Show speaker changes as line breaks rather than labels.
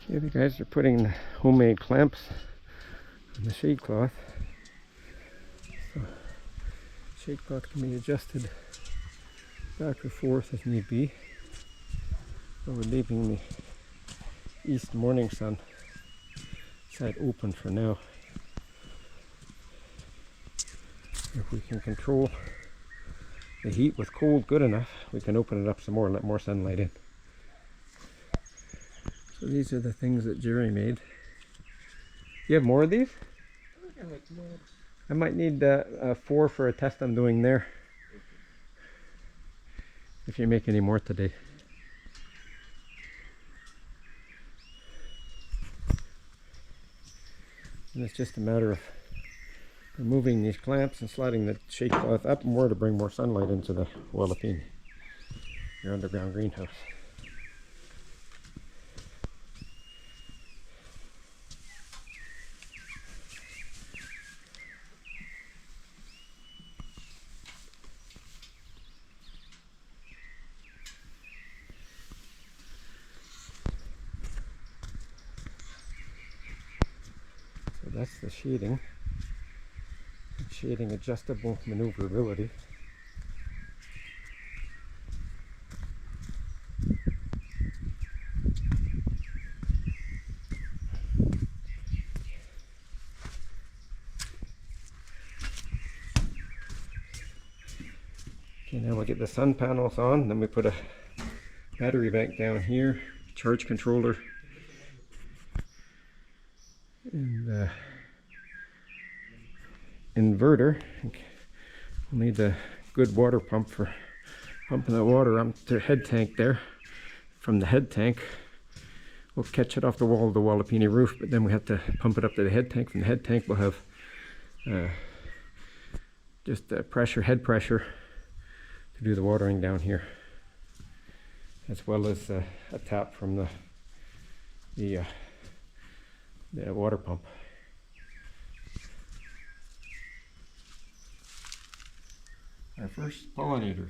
Okay, the guys are putting the homemade clamps on the shade cloth. So, shade cloth can be adjusted back or forth if need be. So we're leaving the east morning sun side open for now. If we can control the heat with cold good enough, we can open it up some more and let more sunlight in. So these are the things that Jerry made. You have more of these? I might need 4 for a test I'm doing there. If you make any more today. And it's just a matter of removing these clamps and sliding the shade cloth up more to bring more sunlight into the Wallapini, your underground greenhouse. So that's the shading. Shading adjustable maneuverability. Okay, now we'll get the sun panels on, then we put a battery bank down here, charge controller, and inverter. We'll need a good water pump for pumping the water up to the head tank there. From the head tank, we'll catch it off the wall of the Wallapini roof, but then we have to pump it up to the head tank. From the head tank, we'll have just pressure, head pressure, to do the watering down here, as well as a tap from the water pump. Our first pollinator.